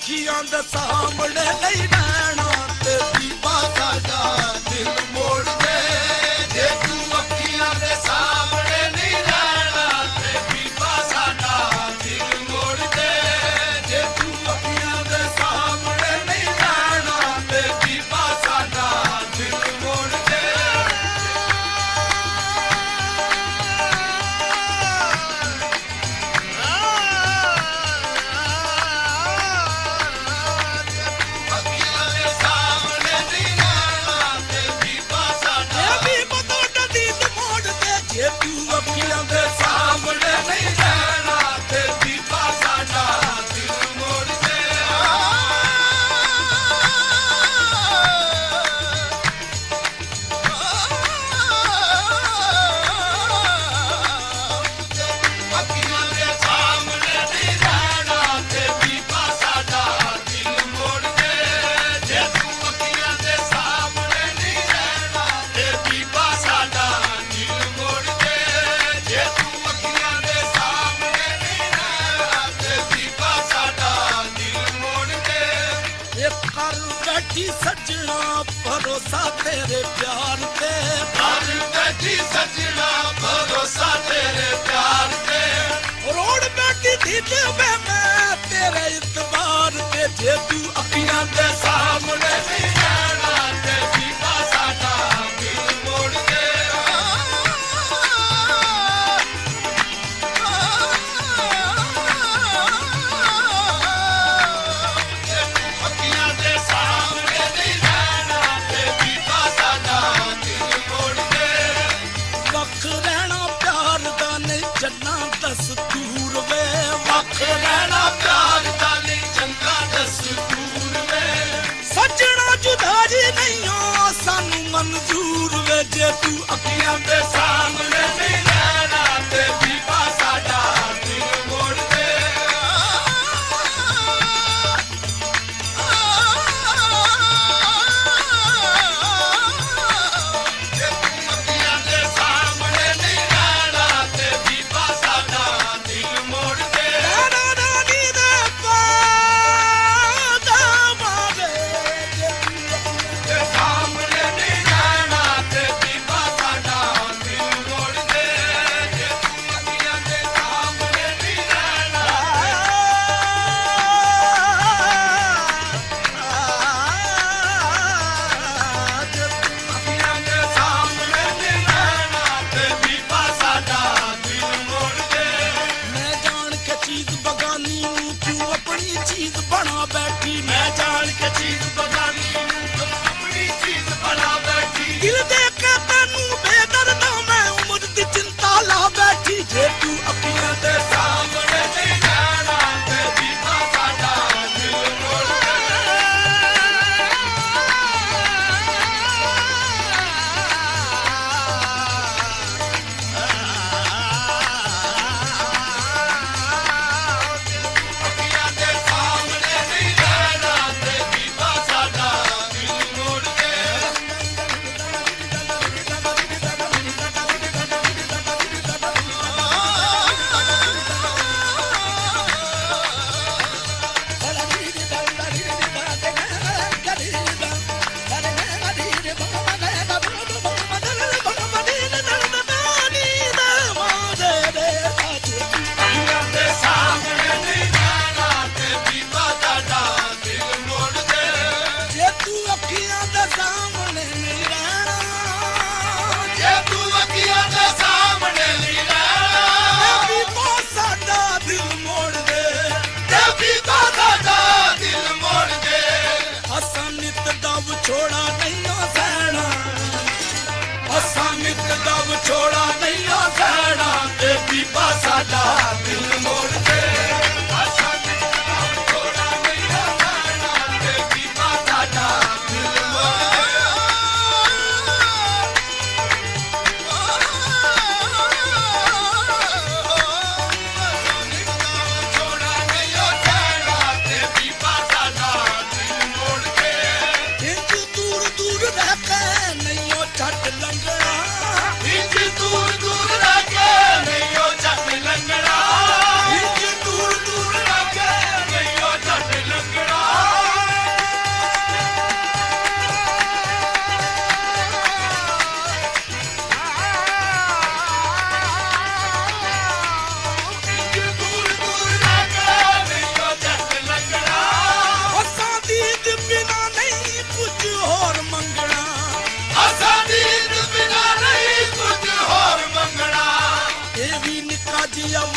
ਅੱਖੀਆਂ ਦੇ ਸਾਹਮਣੇ ਨਹੀਂ ਰਹਿਣਾ ਤੇ ਬੀਬਾ ਸਾਡਾ ਦਿਲ ਮੋੜ ਦੇ ਜੇ ਤੂੰ ਅੱਖੀਆਂ ਦੇ ਸਾਹਮਣੇ ਨਹੀਂ ਰਹਿਣਾ ਤੇ ਬੀਬਾ ਸਾਡਾ ਦਿਲ ਮੋੜ ਦੇ ਜੇ ਤੂੰ ਅੱਖੀਆਂ ਦੇ ਸਾਹਮਣੇ ਨਹੀਂ ਰਹਿਣਾ ਤੇ ਬੀਬਾ ਸਾਡਾ ਦਿਲ ਮੋੜ ਦੇ ਜੇ ਤੂੰ ਅੱਖੀਆਂ ਦੇ ਸਾਹਮਣੇ ਨਹੀਂ ਰਹਿਣਾ ਤੇ ਬੀਬਾ ਸਾਡਾ ਦਿਲ ਮੋੜ ਦੇ ਅੱਖੀਆਂ ਦੇ ਸਾਹਮਣੇ ਨਹੀਂ ਰਹਿਣਾ ਤੇ ਬੀਬਾ ਸਾਡਾ ਦਿਲ ਮੋੜ ਦੇ ਜੇ ਤੂੰ ਅੱਖੀਆਂ ਦੇ ਸਾਹਮਣੇ ਨਹੀਂ ਰਹਿਣਾ ਤੇ ਬੀਬਾ ਸਾਡਾ ਦਿਲ ਮੋੜ ਦੇ ਜੇ ਤੂੰ ਅੱਖੀਆਂ ਦੇ ਸਾਹਮਣੇ ਨਹੀਂ ਰਹਿਣਾ ਤੇ ਬੀਬਾ ਸਾਡਾ ਦਿਲ ਮੋੜ ਦੇ ਇਹ ਕਰ ਬੈਠੀ ਸੱਜਣਾ ਭਰੋਸਾ ਤੇਰੇ ਪਿਆਰ ਤੇ ਕਰ ਬੈਠੀ ਸੱਜਣਾ ਭਰੋਸਾ ਤੇਰੇ ਪਿਆਰ ਤੇ ਰੋੜ ਬੈਠੀ ਦਿਲ ਵੇ ਮੈਂ ਤੇਰੇ ਇਤਬਾਰ ਤੇ ਜੇ ਤੂੰ ਅੱਖੀਆਂ ਦੇ ਸਾਹਮਣੇ ਨਹੀਂ ਰਹਿਣਾ ਤੇ ਬੀਬਾ ਸਾਡਾ ਦਿਲ ਮੋੜ ਦੇ ਅੱਖੀਆਂ ਦੇ ਸਾਹਮਣੇ ਨਹੀਂ ਰਹਿਣਾ ਤੇ ਬੀਬਾ ਸਾਡਾ ਦਿਲ ਮੋੜ ਦੇ ਵੱਖ ਰਹਿਣਾ ਪਿਆਰ ਦਾ ਨਹੀਂ ਜੰਨਾ ਦਸਤੂਰ ਵੇ ਵੱਖ ਰਹਿਣਾ ਪਿਆਰ ਦਾ ਨਹੀਂ ਚੰਗਾ ਦਸਤੂਰ ਵੇ ਸੱਜਣਾ ਜੁਦਾਈ ਨਹੀਂ ਹੋ ਸਾਨੂੰ ਮਨਜ਼ੂਰ ਵੇ ਜੇ ਤੂੰ ਅੱਖੀਆਂ ਦੇ ਸਾਹਮਣੇ ਨਹੀਂ ਰਹਿਣਾ ਤੇ ਬੀਬਾ ਸਾਡਾ ਦਿਲ ਮੋੜ ਦੇ ਜੇ ਤੂੰ ਅੱਖੀਆਂ ਦੇ ਸਾਹਮਣੇ ਨਹੀਂ ਰਹਿਣਾ ਤੇ ਬੀਬਾ ਸਾਡਾ ਦਿਲ ਮੋੜ ਦੇ ਨਾ ਨੀ ਦੇ ਪਾਦਾ ਮਾਵੇ ਜੇ ਤੂੰ ਅੱਖੀਆਂ ਦੇ ਸਾਹਮਣੇ ਨਹੀਂ ਰਹਿਣਾ ਤੇ ਬੀਬਾ ਸਾਡਾ ਦਿਲ ਮੋੜ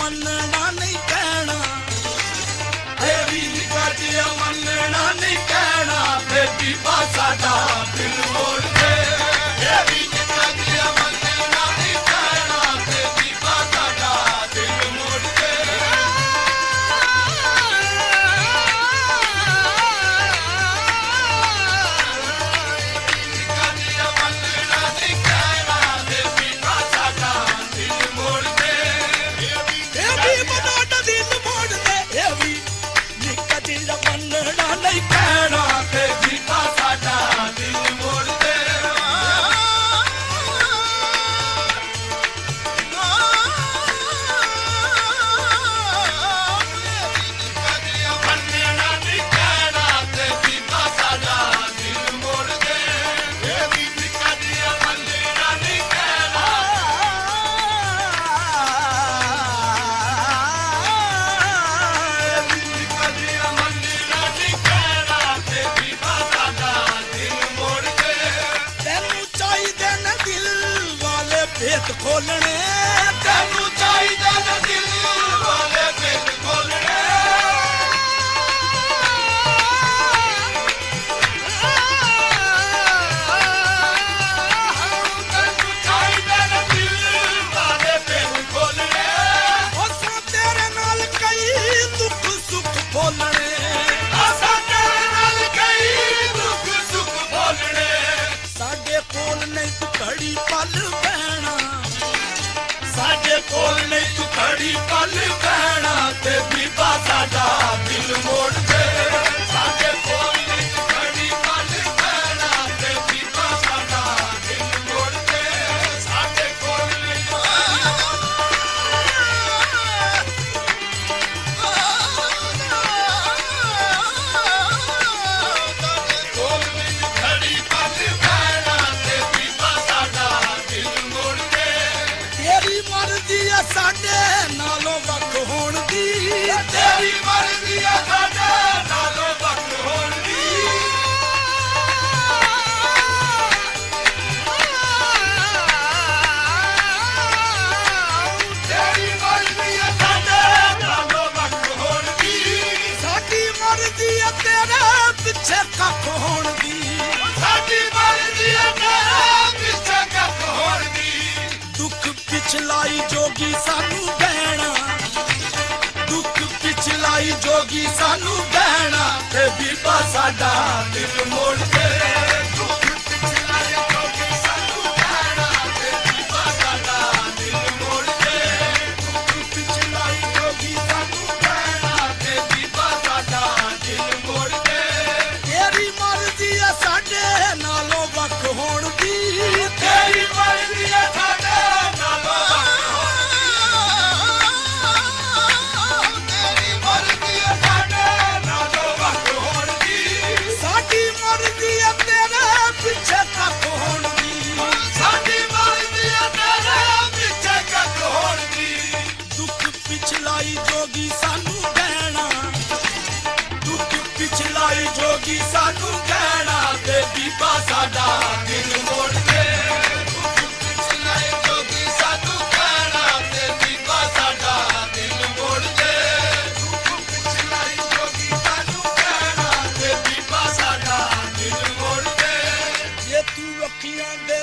ਮੰਨਣਾ ਨਹੀਂ ਕਹਿਣਾ, ਤੇਰੀ ਨਿਗਾਹ ਜਿਹਾ ਮੰਨਣਾ ਨਹੀਂ ਕਹਿਣਾ ਤੇ ਬੀਬਾ ਸਾਡਾ ਦਿਲ ਮੋੜ ਦੇ। ਤੇਰੀ ਨਿਗਾਹ ਜਿਹਾ ਮੰਨਣਾ ਨਹੀਂ ਕਹਿਣਾ ਤੇ ਬੀਬਾ ਸਾਡਾ ਦਿਲ ਮੋੜ ਦੇ। ਨਿਗਾਹ ਜਿਹਾ ਮੰਨਣਾ ਨਹੀਂ ਕਹਿਣਾ ਤੇ ਬੀਬਾ ਸਾਡਾ ਦਿਲ ਮੋੜ ਦੇ। ਇਹ ਵੀ ਮਨੋਂ ਦਿਲ ਮੋੜ ਦੇ, ਇਹ ਵੀ ਨਿੱਕਾ ਜਿਹਾ ਮੰਨਣਾ ਨਹੀਂ ਕਹਿਣਾ ਤੇ ਬੀਬਾ ਸਾਡਾ ਦਿਲ ਮੋੜ ਦੇ। ਮੰਨਣਾ ਨਹੀਂ ਕਹਿਣਾ ਤੇ ਬੀਬਾ ਸਾਡਾ ਦਿਲ ਮੋੜ ਦੇ। ਇਹ ਵੀ ਨਿੱਕਾ ਜਿਹਾ ਮੰਨਣਾ ਨਹੀਂ ਕਹਿਣਾ। ਨਿੱਕਾ ਜਿਹਾ ਮੰਨਣਾ ਨਹੀਂ ਕਹਿਣਾ ਤੇ ਬੀਬਾ ਸਾਡਾ ਦਿਲ ਮੋੜ ਦੇ। ਤੈਨੂੰ ਚਾਹੀਦੇ ਨੇ ਦਿਲ ਵਾਲੇ ਭੇਤ ਖੋਲਣੇ, ਤੈਨੂੰ ਚਾਹੀਦਾ ਨਾ ਦਿਲ ਵਾਲੇ ਭੇਤ ਖੋਲਣੇ। ਤੈਨੂੰ ਚਾਹੀਦਾ ਨਾ ਦਿਲ ਵਾਲੇ ਭੇਤ ਖੋਲਣੇ। ਅਸਾਂ ਤੇਰੇ ਨਾਲ ਕਈ ਦੁੱਖ ਸੁੱਖ ਬੋਲਣੇ, ਅਸਾਂ ਤੇਰੇ ਨਾਲ ਕਈ ਦੁੱਖ ਸੁੱਖ ਬੋਲਣੇ। ਸਾਡੇ ਕੋਲ ਨਹੀਂ ਤੂੰ ਘੜੀ ਪਲ ਬਹਿਣਾ, ਸਾਡੇ ਕੋਲ ਨਹੀਂ ਤੂੰ ਖੜੀ ਪਲ ਬਹਿਣਾ ਤੇ ਬੀਬਾ ਸਾਡਾ ਦਿਲ ਮੋੜ ਦੇ। ਸਾਡੇ ਕੋਲ ਨਹੀਂ ਤੂੰ ਖੜੀ ਪਲ ਬਹਿਣਾ ਤੇ ਬੀਬਾ ਸਾਡਾ ਦਿਲ ਮੋੜ ਦੇ। ਸਾਡੇ ਕੋਲ ਨਹੀਂ ਤੂੰ ਕੋਲ ਨਹੀਂ ਖੜੀ ਪਲ ਬਹਿਣਾ ਤੇ ਬੀਬਾ ਸਾਡਾ ਦਿਲ ਮੋੜ ਦੇ। ਤੇਰੀ ਮਰਜ਼ੀ ਆ ਸਾਡੇ ਨਾਲੋਂ ਵੱਖ ਹੋਣ ਦੀ, ਤੇਰੀ ਮਰਜ਼ੀ ਆ ਸਾਡੇ ਨਾਲੋਂ ਵੱਖ ਹੋਣ ਦੀ। ਤੇਰੀ ਮਰਜ਼ੀ ਆ ਸਾਡੇ ਨਾਲੋਂ ਵੱਖ ਹੋਣ ਦੀ। ਸਾਡੀ ਮਰਜ਼ੀ ਆ ਤੇਰੇ ਪਿੱਛੇ ਕੱਖ ਹੋਣ ਦੀ, ਸਾਡੀ ਮਰਜ਼ੀ ਆ ਤੇਰੇ ਪਿੱਛੇ ਕੱਖ ਹੋਣ ਦੀ। ਦੁੱਖ ਪਿਛਲਾਈ ਜੋਗੀ ਸਾਨੂੰ ਗਹਿਣਾ, ਦੁੱਖ ਪਿਛਲਾਈ ਜੋਗੀ ਸਾਨੂੰ ਗਹਿਣਾ ਤੇ ਬੀਬਾ ਸਾਡਾ ਦਿਲ ਮੋੜ ਦੇ। ਦੁੱਖ ਪਿਛਲਾਈ ਜੋਗੀ ਸਾਨੂੰ ਕਹਿਣਾ ਤੇ ਬੀਬਾ ਸਾਡਾ ਦਿਲ ਮੋੜ ਦੇ। ਦੁੱਖ ਪਿਛਲਾਈ ਜੋਗੀ ਸਾਨੂੰ ਕਹਿਣਾ ਤੇ ਬੀਬਾ ਸਾਡਾ ਦਿਲ ਮੋੜ ਦੇ। ਤੇਰੀ ਮਰਜ਼ੀ ਆ ਸਾਡੇ ਨਾਲੋਂ ਵੱਖ ਹੋਣ ਦੀ, ਤੇਰੀ ਮਰਜ਼ੀ ਆ ਸਾਡੇ ਨਾਲੋਂ ਵੱਖ ਹੋਣ ਦੀ। ਤੇਰੀ ਮਰਜ਼ੀ ਆ ਸਾਡੇ ਨਾਲੋਂ ਵੱਖ ਹੋਣ ਦੀ। ਸਾਡੀ ਮਰਜ਼ੀ ਆ ਤੇਰੇ ਪਿੱਛੇ ਕੱਖ ਹੋਣ ਦੀ, ਸਾਡੀ ਮਰਜ਼ੀ ਆ ਤੇਰੇ ਪਿੱਛੇ ਕੱਖ ਹੋਣ ਦੀ। ਦੁੱਖ ਪਿਛਲਾਈ ਜੋਗੀ ਸਾਨੂੰ ਗਹਿਣਾ, ਦੁੱਖ ਪਿਛਲਾਈ ਜੋਗੀ ਸਾਨੂੰ ਕਹਿਣਾ ਤੇ ਬੀਬਾ ਸਾਡਾ ਦਿਲ ਮੋੜ ਦੇ। ਦੁੱਖ ਪਿਛਲਾਏ ਜੋਗੀ ਸਾਨੂੰ ਕਹਿਣਾ ਤੇ ਬੀਬਾ ਸਾਡਾ ਦਿਲ ਮੋੜ ਦੇ। ਦੁੱਖ ਪਿਛਲਾਏ ਜੋਗੀ ਸਾਨੂੰ ਕਹਿਣਾ ਤੇ ਬੀਬਾ ਸਾਡਾ ਦਿਲ ਮੋੜ ਦੇ। ਜੇ ਤੂੰ ਅੱਖੀਆਂ ਦੇ